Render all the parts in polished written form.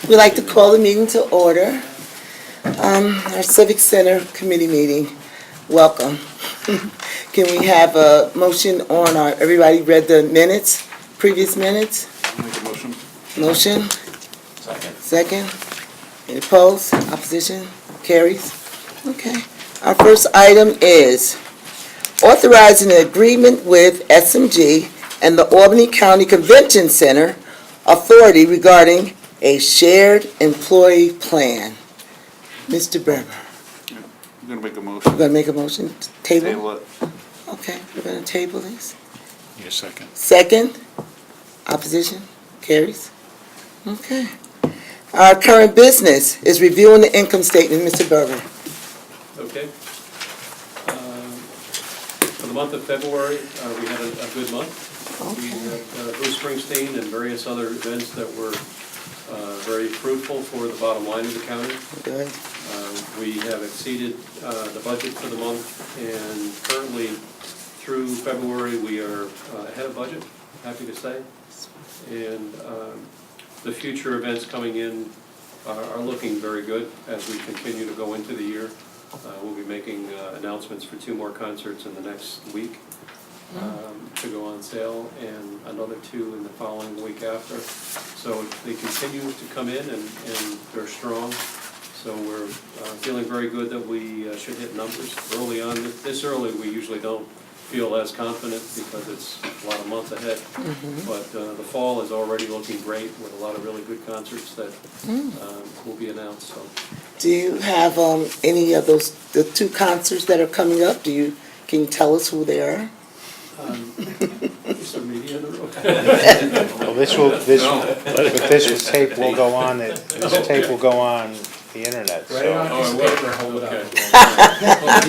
We'd like to call the meeting to order. Our Civic Center Committee meeting. Welcome. Can we have a motion on our, everybody read the minutes, previous minutes? Make a motion. Motion? Second. Second? Any opposed? Opposition? Carries? Okay. Our first item is authorizing an agreement with SMG and the Albany County Convention Center Authority regarding a shared employee plan. Mr. Berger, I'm gonna make a motion. we're going to make a motion to table? Table it. Okay, we're going to table this. Need a second. Second? Opposition? Carries? Okay. Our current business is reviewing the income statement. Mr. Berger. Okay. For the month of February, we had a good month. We had Bruce Springsteen and various other events that were very fruitful for the bottom line of the county. Good. We have exceeded the budget for the month, and currently through February, we are ahead of budget, happy to say. And the future events coming in are looking very good as we continue to go into the year. We'll be making announcements for 2 more concerts in the next week to go on sale, and another 2 in the following week after. So they continue to come in, and they're strong. So we're feeling very good that we should hit numbers early on. This early, we usually don't feel as confident because it's a lot of months ahead. But the fall is already looking great with a lot of really good concerts that will be announced. So. Do you have any of those, the 2 concerts that are coming up? Can you tell us who they are? Is there media in the room? Well, this tape will go on, this tape will go on the internet, so. You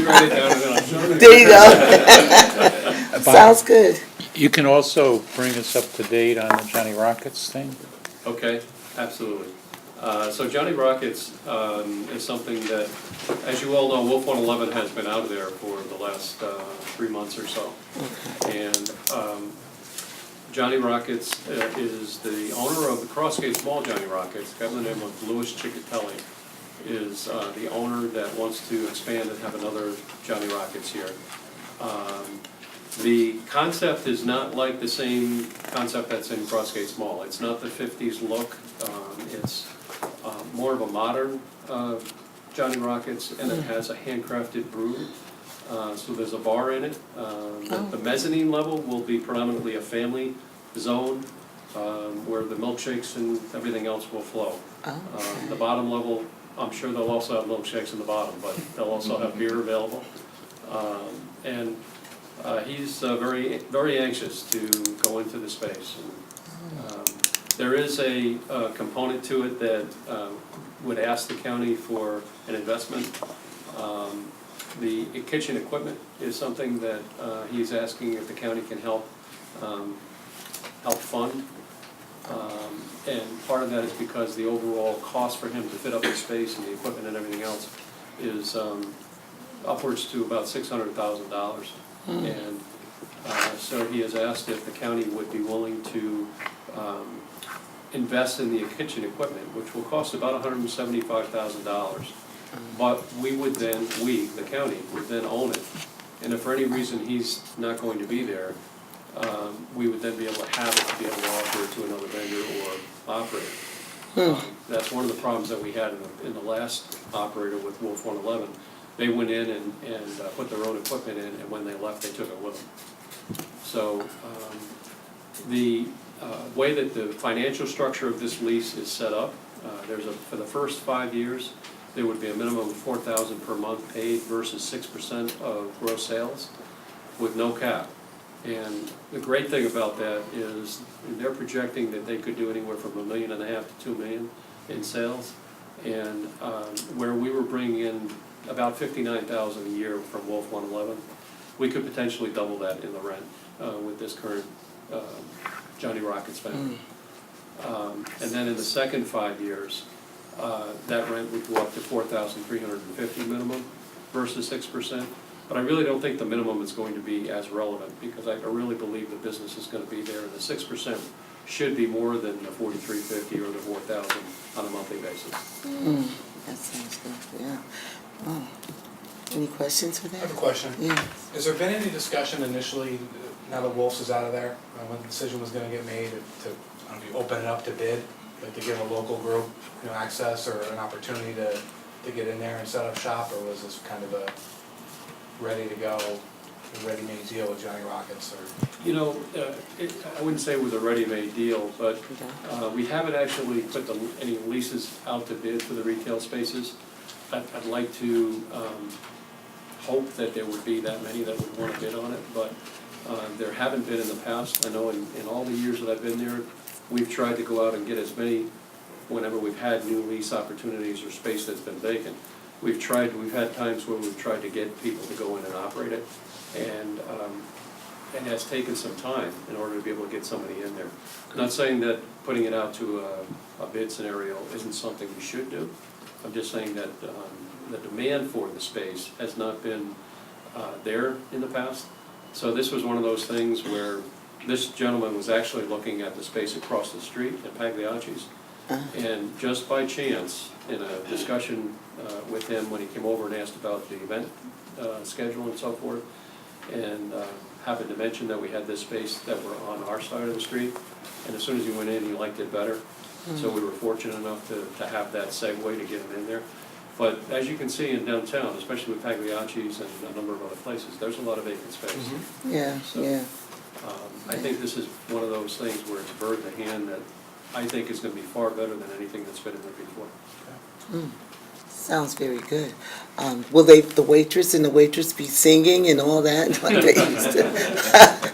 write it down and then I'll show you. There you go. Sounds good. You can also bring us up to date on the Johnny Rockets thing? Okay, absolutely. So Johnny Rockets is something that, as you all know, Wolf 111 has been out there for the last 3 months or so. And Johnny Rockets is the owner of the Crossgates Mall. Johnny Rockets, a guy by the name of Louis Ciccatelli, is the owner that wants to expand and have another Johnny Rockets here. The concept is not like the same concept that's in Crossgates Mall. It's not the 50s look. It's more of a modern Johnny Rockets, and it has a handcrafted brew. So there's a bar in it. The mezzanine level will be predominantly a family zone where the milkshakes and everything else will flow. The bottom level, I'm sure they'll also have milkshakes in the bottom, but they'll also have beer available. And he's very, very anxious to go into the space. And, there is a component to it that would ask the county for an investment. The kitchen equipment is something that he's asking if the county can help fund. And part of that is because the overall cost for him to fit up the space and the equipment and everything else is upwards to about $600,000. And so he has asked if the county would be willing to invest in the kitchen equipment, which will cost about $175,000. But we would then, the county, would then own it. And if for any reason he's not going to be there, we would then be able to have it to be able to offer it to another vendor or operator. That's one of the problems that we had in the last operator with Wolf 111. They went in and put their own equipment in, and when they left, they took it with them. So the way that the financial structure of this lease is set up, for the first 5 years, there would be a minimum of $4,000 per month paid versus 6% of gross sales with no cap. And the great thing about that is they're projecting that they could do anywhere from $1.5 million to $2 million in sales. And where we were bringing in about $59,000 a year from Wolf 111, we could potentially double that in the rent with this current Johnny Rockets family. And then in the second 5 years, that rent would go up to $4,350 minimum versus 6%. But I really don't think the minimum is going to be as relevant because I really believe the business is going to be there, and the 6% should be more than the $4,350 or the $4,000 on a monthly basis. That sounds good, yeah. Oh. Any questions for I have that? a question. Yeah. Has there been any discussion initially, now that Wolf's is out of there, when the decision was gonna get made to, I don't know, if you open it up to bid, like to give a local group, access or an opportunity to get in there and set up shop, or was this kind of a ready to go, ready-made deal with Johnny Rockets, or? I wouldn't say it was a ready-made deal, but we haven't actually put any leases out to bid for the retail spaces. I'd like to hope that there would be that many that would want to bid on it, but there haven't been in the past. I know in all the years that I've been there, we've tried to go out and get as many, whenever we've had new lease opportunities or space that's been vacant. We've had times where we've tried to get people to go in and operate it, and it's taken some time in order to be able to get somebody in there. I'm not saying that putting it out to a bid scenario isn't something we should do. I'm just saying that the demand for the space has not been there in the past. So this was one of those things where this gentleman was actually looking at the space across the street at Pagliacci's. And just by chance, in a discussion with him when he came over and asked about the event schedule and so forth, and happened to mention that we had this space that were on our side of the street, and as soon as he went in, he liked it better. So we were fortunate enough to have that segue to get him in there. But as you can see in downtown, especially with Pagliacci's and a number of other places, there's a lot of vacant space. Yeah, So, yeah. I think this is one of those things where it's a bird in the hand that I think is going to be far better than anything that's been in there before. Sounds very good. Will the waitress and the waitress be singing and all that like they used to?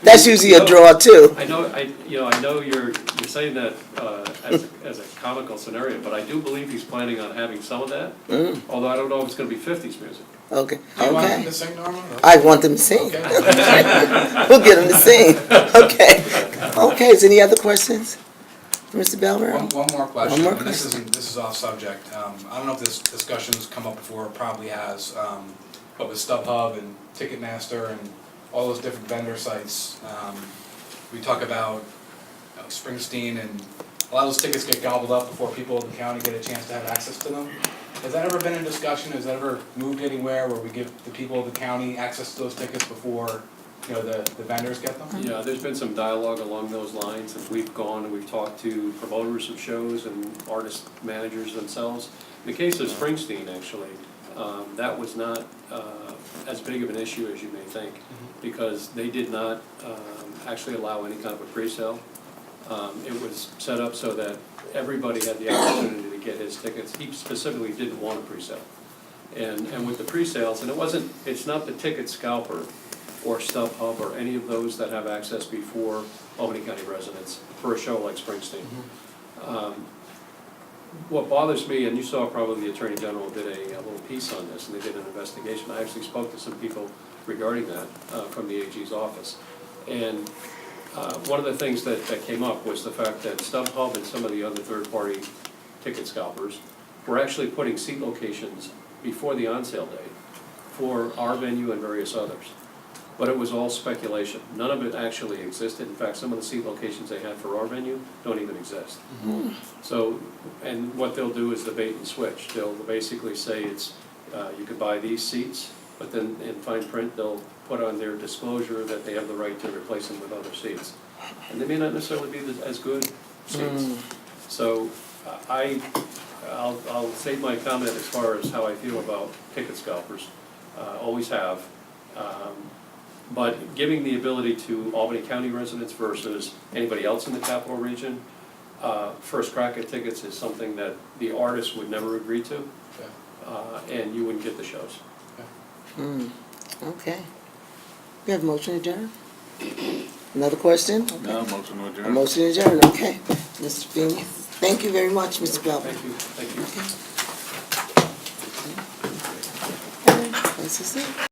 That's usually a draw too. I know you're saying that as a comical scenario, but I do believe he's planning on having some of that. Although I don't know if it's going to be 50s music. Okay, Do you want them okay. to sing, Norma? I want them to sing. Okay. We'll get them to sing. Okay. Okay, is any other questions? Mr. Belver? One more question. One more and question. This is off subject. I don't know if this discussion's come up before, it probably has, but with StubHub and Ticketmaster and all those different vendor sites, we talk about Springsteen, and a lot of those tickets get gobbled up before people in the county get a chance to have access to them. Has that ever been in discussion? Has that ever moved anywhere where we give the people of the county access to those tickets before, the vendors get them? Yeah, there's been some dialogue along those lines, and we've gone and we've talked to promoters of shows and artist managers themselves. In the case of Springsteen, actually, that was not as big of an issue as you may think, because they did not actually allow any kind of a pre-sale. It was set up so that everybody had the opportunity to get his tickets. He specifically didn't want a pre-sale. And with the pre-sales, and it's not the ticket scalper or StubHub or any of those that have access before Albany County residents for a show like Springsteen. What bothers me, and you saw probably the Attorney General did a little piece on this, and they did an investigation. I actually spoke to some people regarding that from the AG's office. And one of the things that came up was the fact that StubHub and some of the other third-party ticket scalpers were actually putting seat locations before the on-sale date for our venue and various others. But it was all speculation. None of it actually existed. In fact, some of the seat locations they had for our venue don't even exist. So, and what they'll do is the bait and switch. They'll basically say it's, you could buy these seats, but then in fine print, they'll put on their disclosure that they have the right to replace them with other seats. And they may not necessarily be as good seats. So I'll save my comment as far as how I feel about ticket scalpers. Always have. But giving the ability to Albany County residents versus anybody else in the capital region, first crack at tickets is something that the artist would never agree to, and you wouldn't get the shows. Okay. We have a motion to adjourn? Another question? No, motion to A adjourn. motion to adjourn, okay. Mr. Feeney, thank you very much, Mr. Belver. Thank you. This is it.